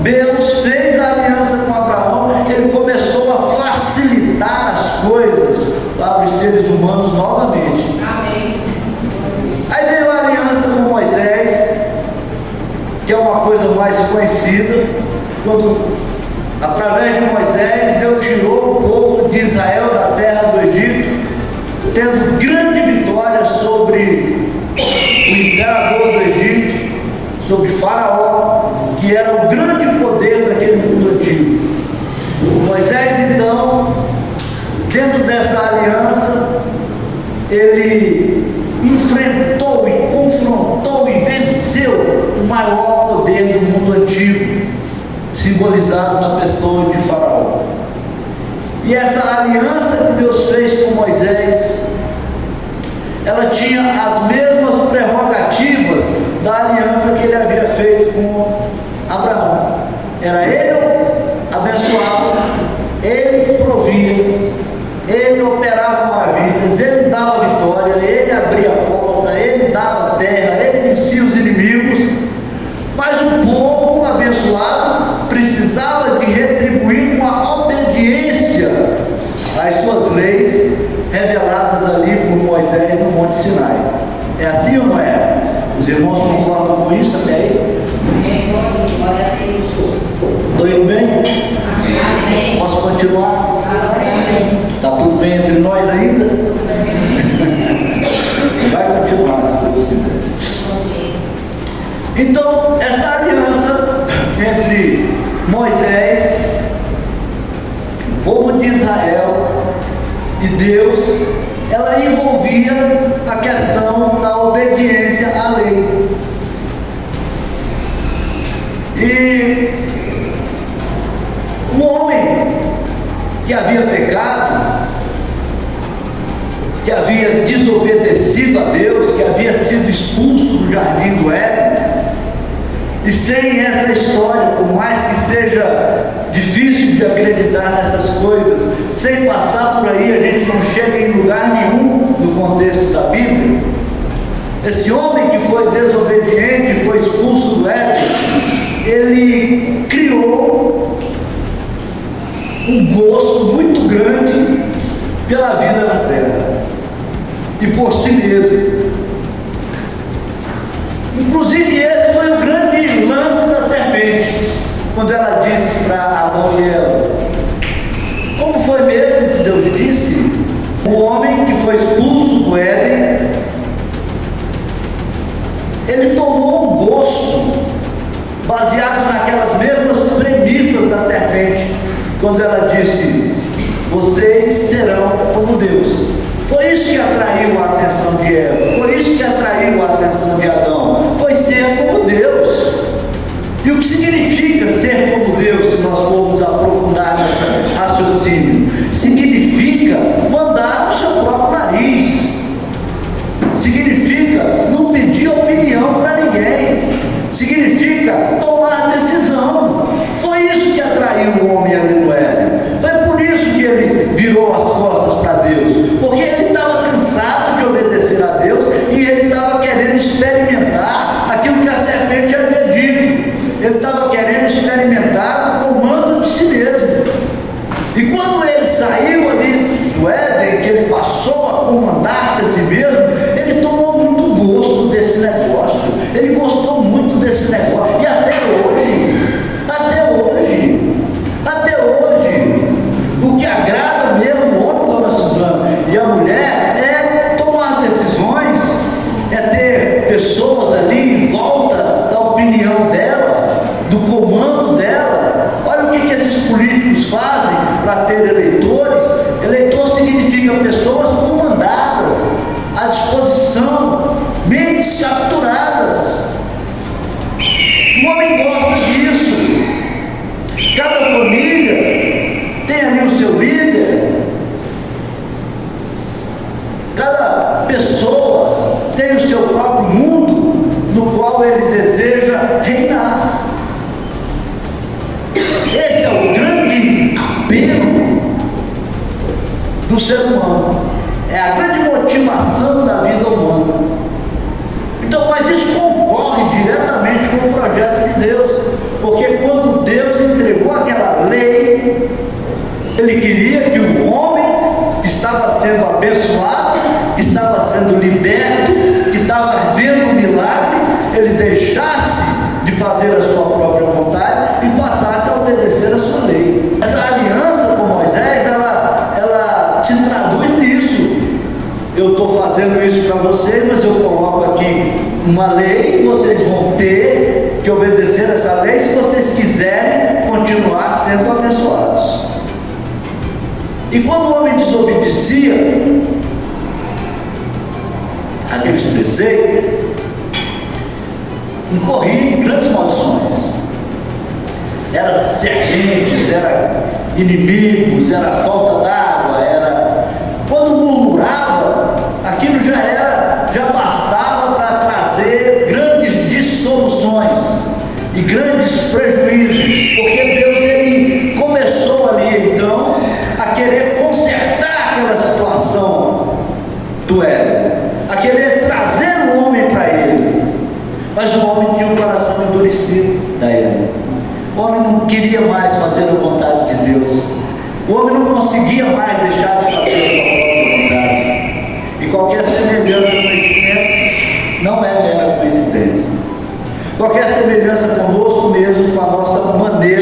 Deus fez a aliança com Abraão, ele começou a facilitar as coisas para os seres humanos novamente. Amém. Aí veio a aliança com Moisés, que é uma coisa mais conhecida, quando através de Moisés Deus tirou o povo de Israel da terra do Egito, tendo grande vitória sobre o imperador do Egito, sobre Faraó, que era o grande poder daquele mundo antigo. Moisés, então, dentro dessa aliança, ele enfrentou e confrontou e venceu o maior poder do mundo antigo, simbolizado na pessoa de Faraó. E essa aliança que Deus fez com Moisés, ela tinha as mesmas prerrogativas da aliança que ele havia feito com Abraão. Era ele abençoado, ele provia, ele operava maravilhas, ele dava vitória, ele abria a porta, ele dava terra, ele vencia os inimigos. Mas o povo abençoado precisava de retribuir com a obediência às suas leis reveladas ali por Moisés no Monte Sinai. É assim ou não é? Os irmãos concordam com isso até aí? Glória a Deus. Estou indo bem? Amém. Posso continuar? Amém. Está tudo bem entre nós ainda? Vai continuar, se Deus quiser. Então, essa aliança entre Moisés, o povo de Israel e Deus, ela envolvia a questão da obediência à lei. E o homem que havia pecado, que havia desobedecido a Deus, que havia sido expulso do jardim do Éden, e sem essa história, por mais que seja difícil de acreditar nessas coisas, sem passar por aí a gente não chega em lugar nenhum no contexto da Bíblia. Esse homem que foi desobediente, foi expulso do Éden, ele criou um gosto muito grande pela vida na terra e por si mesmo. Inclusive esse foi o grande lance da serpente, quando ela disse para Adão e Eva, como foi mesmo que Deus disse? O homem que foi expulso do Éden, ele tomou um gosto baseado naquelas mesmas premissas da serpente, quando ela disse, vocês serão como Deus. Foi isso que atraiu a atenção de Eva, foi isso que atraiu a atenção de Adão, foi ser como Deus. E o que significa ser como Deus, se nós formos aprofundar nesse raciocínio? Significa mandar no seu próprio nariz, significa não pedir opinião para ninguém, significa tomar decisão. Foi isso que atraiu o homem ali no Éden. Foi por isso que ele virou as costas para Deus, porque ele estava cansado de obedecer a Deus e ele estava querendo experimentar aquilo que a serpente havia dito. Ele estava querendo experimentar o comando de si mesmo. E quando ele saiu ali do Éden, que ele passou a comandar-se a si mesmo, ele tomou muito gosto desse negócio, ele gostou muito desse negócio, e até hoje, o que agrada mesmo o homem, dona Suzana, e a mulher, é tomar decisões, é ter pessoas ali em volta da opinião dela, do comando dela. Olha o que esses políticos fazem para ter eleitores. Eleitor significa pessoas comandadas, à disposição, mentes capturadas. O homem gosta disso. Cada família tem ali o seu líder, cada pessoa tem o seu próprio mundo no qual ele deseja reinar. Esse é o grande apelo do ser humano, é a grande motivação da vida humana. Então, mas isso concorre diretamente com o projeto de Deus, porque quando Deus Ele queria que o homem que estava sendo abençoado, que estava sendo liberto, que estava vendo um milagre, ele deixasse de fazer a sua própria vontade e passasse a obedecer a sua lei. Essa aliança com Moisés, ela te traduz nisso. Eu estou fazendo isso para vocês, mas eu coloco aqui uma lei, vocês vão ter que obedecer essa lei se vocês quiserem continuar sendo abençoados. E quando o homem desobedecia aqueles preceitos, incorria em grandes maldições. Eram serpentes, eram inimigos, era falta d'água, era... Quando murmurava, aquilo já bastava para trazer grandes dissoluções e grandes prejuízos, porque Deus, ele começou ali então a querer consertar aquela situação do Éden, a querer trazer o homem para ele. Mas o homem tinha um coração endurecido da Eva. O homem não queria mais fazer a vontade de Deus. O homem não conseguia mais deixar de fazer a sua própria vontade. E qualquer semelhança com esse tempo não é mera coincidência. Qualquer semelhança conosco mesmo, com a nossa maneira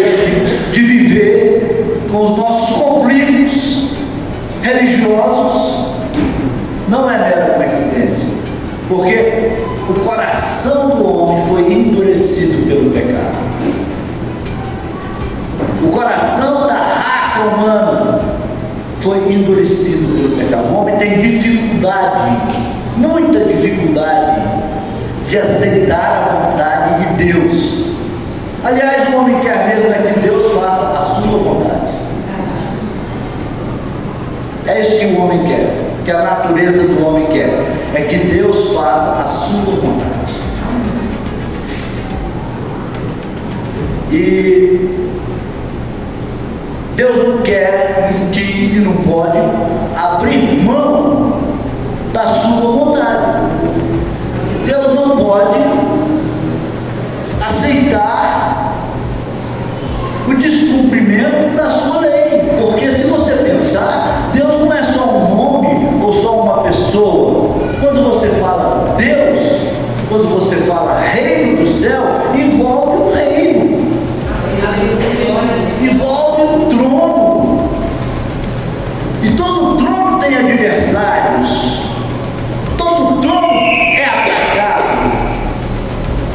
de viver, com os nossos conflitos religiosos, não é mera coincidência. Porque o coração do homem foi endurecido pelo pecado. O coração da raça humana foi endurecido pelo pecado. O homem tem dificuldade, muita dificuldade, de aceitar a vontade de Deus. Aliás, o homem quer mesmo é que Deus faça a sua vontade. É isso que o homem quer, que a natureza do homem quer, é que Deus faça a sua vontade. E Deus não quer, não quis e não pode abrir mão da sua vontade. Deus não pode aceitar o descumprimento da sua lei, porque se você pensar, Deus não é só um nome ou só uma pessoa. Quando você fala Deus, quando você fala reino do céu, envolve um reino, envolve um trono, e todo trono tem adversários, todo trono é atacado.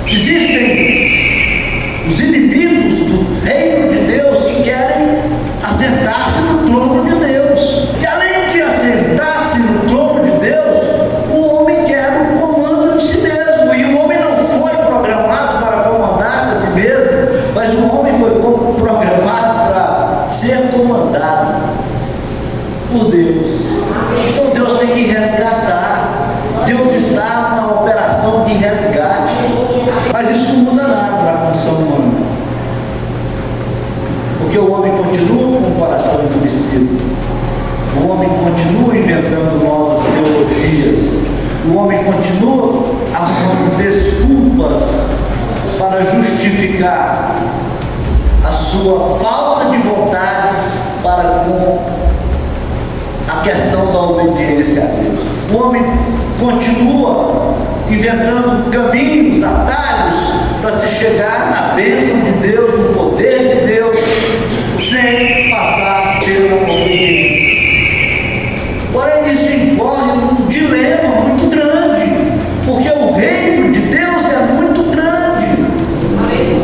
Existem os inimigos do reino de Deus que querem assentar-se no trono de Deus, e além de assentar-se no trono de Deus, o homem quer o comando de si mesmo, e o homem não foi programado para comandar-se a si mesmo, mas o homem foi programado para ser comandado por Deus. Então Deus tem que resgatar. Deus está na operação de resgate, mas isso não muda nada na condição humana, porque o homem continua com o coração endurecido, o homem continua inventando novas teologias, o homem continua arrumando desculpas para justificar a sua falta de vontade para com a questão da obediência a Deus. O homem continua inventando caminhos, atalhos para se chegar na bênção de Deus, no poder de Deus, sem passar pela obediência. Porém, isso incorre num dilema muito grande, porque o reino de Deus é muito grande.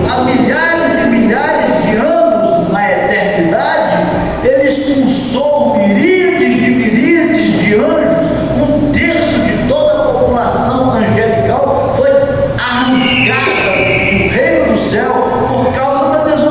Há milhares e milhares de anos na eternidade, ele expulsou miríades de anjos, um terço de toda a população angelical foi arrancada do reino do céu por causa da desobediência.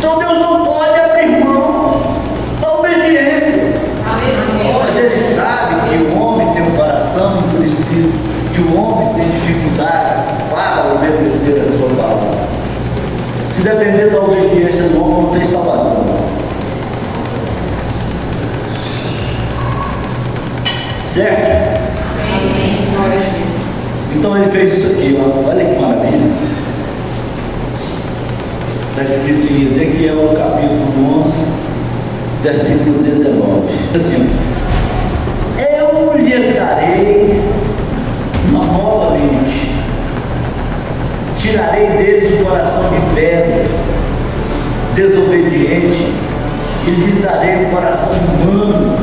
Então Deus não pode abrir mão da obediência. Mas Ele sabe que o homem tem um coração endurecido, que o homem tem dificuldade para obedecer a sua palavra. Se depender da obediência do homem, não tem salvação. Certo? Então ele fez isso aqui, ó. Olha que maravilha. Está escrito em Ezequiel capítulo 11, versículo 19. Assim, eu lhes darei uma nova mente, tirarei deles o coração de pedra, desobediente, e lhes darei um coração humano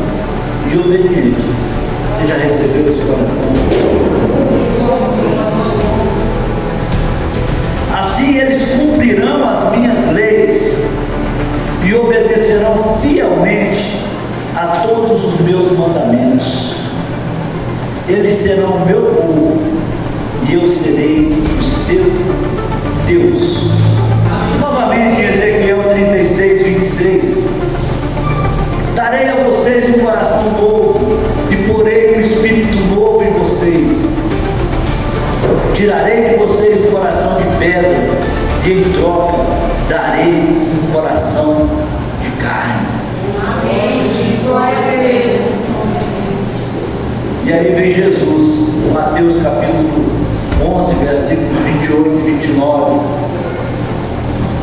e obediente. Você já recebeu esse coração? Assim eles cumprirão as minhas leis e obedecerão fielmente a todos os meus mandamentos. Eles serão o meu povo e eu serei o seu Deus. Novamente em Ezequiel 36, 26. Darei a vocês um coração novo e porei um espírito novo em vocês. Tirarei de vocês o coração de pedra e em troca darei um coração de carne. Amém. Glória a Deus. E aí vem Jesus, Mateus capítulo 11, versículos 28 e 29.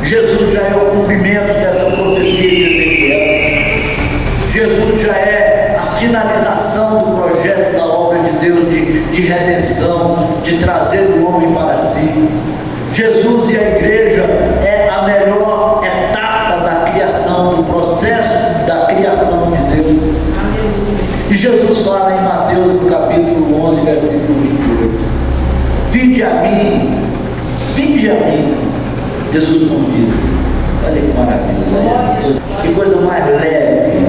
Jesus já é o cumprimento dessa profecia de Ezequiel. Jesus já é a finalização do projeto da obra de Deus de redenção, de trazer o homem para si. Jesus e a igreja é a melhor etapa da criação, do processo da criação de Deus. E Jesus fala em Mateus no capítulo 11, versículo 28. Vinde a mim, Jesus convida. Olha que maravilha, que coisa mais leve,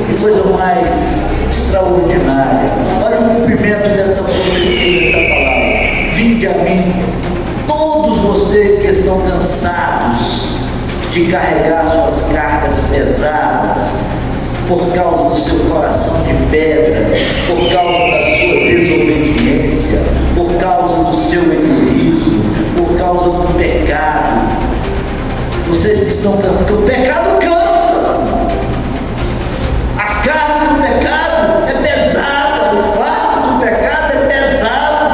que coisa mais extraordinária. Olha o cumprimento dessa profecia, dessa palavra. Vinde a mim, todos vocês que estão cansados de carregar suas cargas pesadas, por causa do seu coração de pedra, por causa da sua desobediência, por causa do seu egoísmo, por causa do pecado. Vocês que estão cansando, porque o pecado cansa, a carga do pecado é pesada, o fardo do pecado é pesado.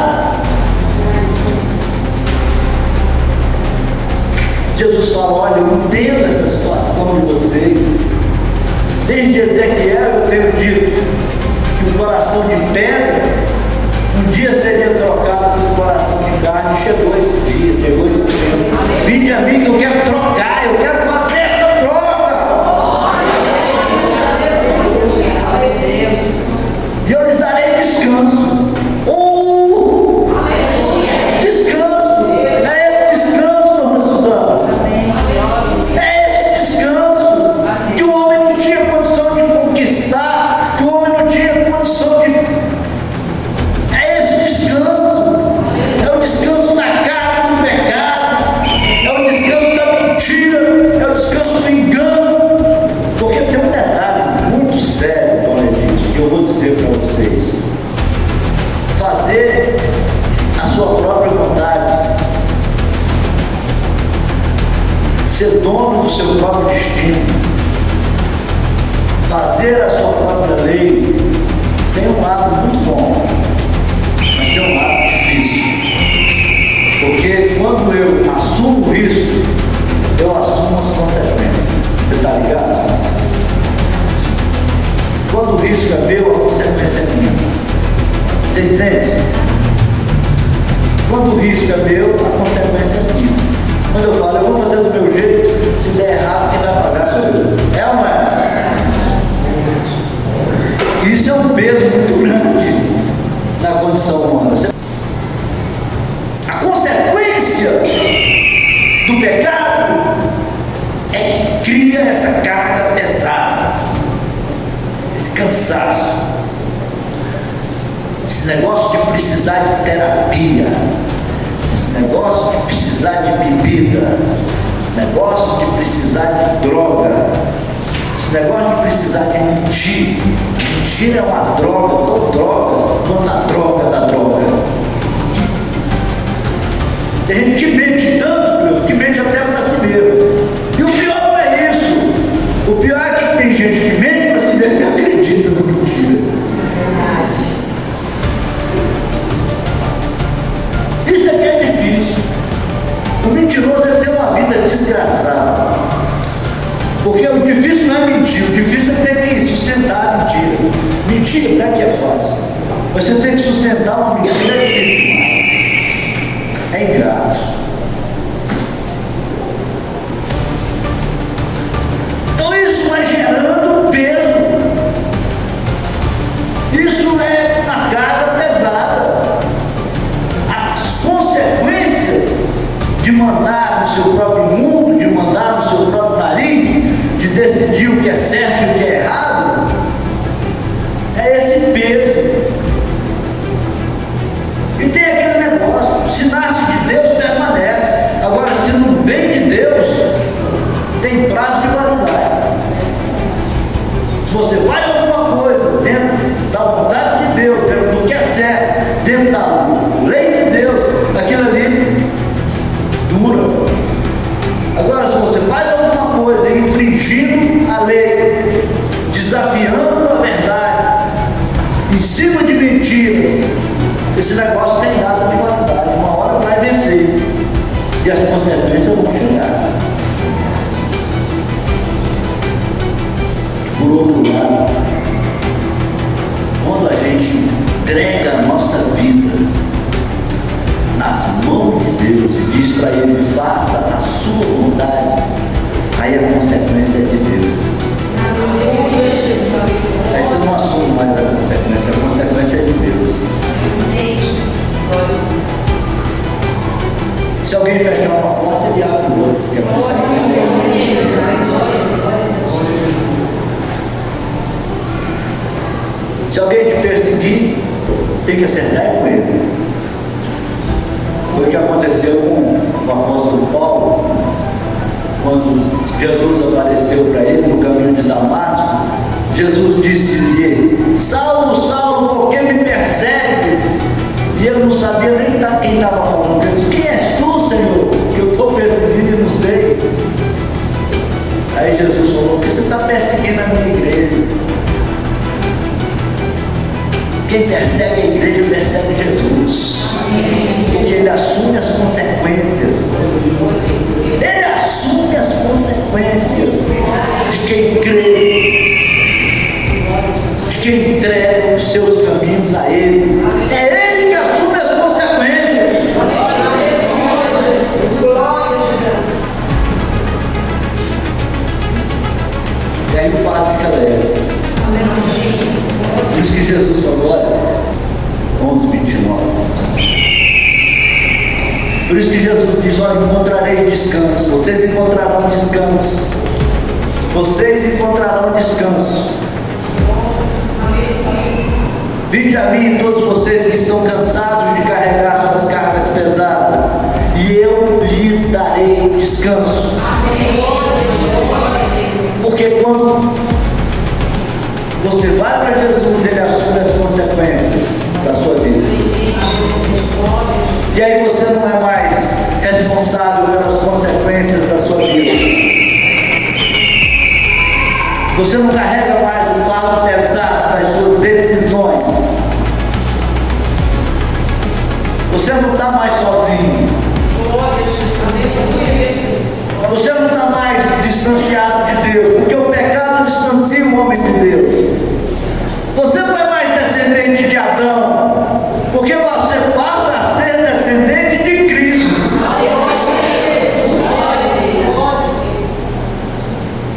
Jesus fala: olha, eu entendo essa situação de vocês. Desde Ezequiel eu tenho dito que o coração de pedra um dia seria trocado pelo coração de carne. Chegou esse dia, chegou esse tempo. Vinde a mim que eu quero trocar, eu quero fazer essa troca. E eu lhes darei descanso. Descanso. É esse descanso, dona Suzana. É esse descanso que o homem não tinha condição de conquistar, que o homem não tinha condição de. É esse descanso. É o descanso da carne do pecado. É o descanso da mentira. É o descanso do engano. Porque tem um detalhe muito sério, dona Edith, que eu vou dizer para vocês. Fazer a sua própria vontade, ser dono do seu próprio destino, fazer a sua própria lei, tem um lado muito bom, mas tem um lado difícil. Porque quando eu assumo o risco, eu assumo as consequências. Você está ligado? Quando o risco é meu, a consequência é minha. Você entende? Quando o risco é meu, a consequência é minha. Quando eu falo, eu vou fazer do meu jeito, se der errado, quem vai pagar sou eu. É ou não é? Isso é um peso muito grande na condição humana. A consequência do pecado é que cria essa carga pesada, esse cansaço, esse negócio de precisar de terapia, esse negócio de precisar de bebida, esse negócio de precisar de droga, esse negócio de precisar de mentir. Mentira é uma droga, tão droga quanto a droga da droga. Tem gente que mente tanto, que mente até para si mesmo. E o pior não é isso. O pior é que tem gente que mente para si mesmo e acredita na mentira. Isso é que é difícil. O mentiroso ele tem uma vida desgraçada. Porque o difícil não é mentir, o difícil é ter que sustentar a mentira. Mentir até que é fácil. Você tem que sustentar uma mentira é difícil demais. É ingrato. Então isso vai gerando peso. Isso é uma carga pesada. As consequências de mandar no seu próprio mundo, de mandar no seu próprio nariz, de decidir o que é certo e o que é errado, é esse peso. E tem aquele negócio, se nasce de Deus, permanece. Agora, se não vem de Deus, tem prazo de validade. Se você faz alguma coisa dentro da vontade de Deus, dentro do que é certo, dentro da lei de Deus, aquilo ali dura. Agora, se você faz alguma coisa infringindo a lei, desafiando a verdade, em cima de mentiras, esse negócio tem data de validade. Uma hora vai vencer e as consequências vão chegar. Por outro lado, quando a gente entrega a nossa vida nas mãos de Deus e diz para Ele, faça a sua vontade, aí a consequência é de Deus. Aí você não assume mais a consequência é de Deus. Se alguém fechar uma porta, ele abre o outro, porque a consequência é de Deus. Se alguém te perseguir, tem que acertar com ele. Foi o que aconteceu com o apóstolo Paulo, quando Jesus apareceu para ele no caminho de Damasco. Jesus disse-lhe, Saulo, Saulo, por que me persegues? E ele não sabia nem quem estava falando. Ele disse, quem és tu, Senhor, que eu estou perseguindo e não sei? Aí Jesus falou, porque você está perseguindo a minha igreja. Quem persegue a igreja persegue Jesus. Porque ele assume as consequências. Ele assume as consequências de quem crê, de quem entrega os seus caminhos a Ele. É Ele que assume as consequências. E aí o fato fica leve. Por isso que Jesus falou, olha, 11:29. Por isso que Jesus diz, olha, encontrareis descanso. Vocês encontrarão descanso. Vocês encontrarão descanso. Vinde a mim todos vocês que estão cansados de carregar suas cargas pesadas, e eu lhes darei descanso. Porque quando você vai para Jesus, Ele assume as consequências da sua vida. E aí você não é mais responsável pelas consequências da sua vida. Você não carrega mais o fardo pesado das suas decisões. Você não está mais sozinho. Você não está mais distanciado de Deus, porque o pecado distancia o homem de Deus. Você não é mais descendente de Adão, porque você passa a ser descendente de Cristo.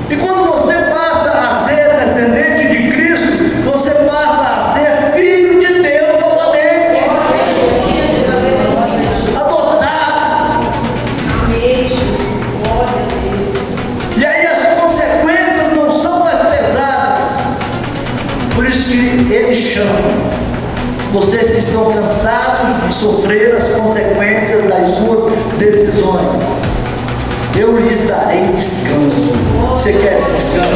E quando você passa a ser descendente de Cristo, você passa a ser filho de Deus novamente, adotado. E aí as consequências não são mais pesadas. Por isso que Ele chama vocês que estão cansados de sofrer as consequências das suas decisões. eu lhes darei descanso. Você quer esse descanso?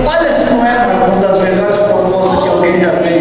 Olha se não é uma das melhores propostas que alguém já fez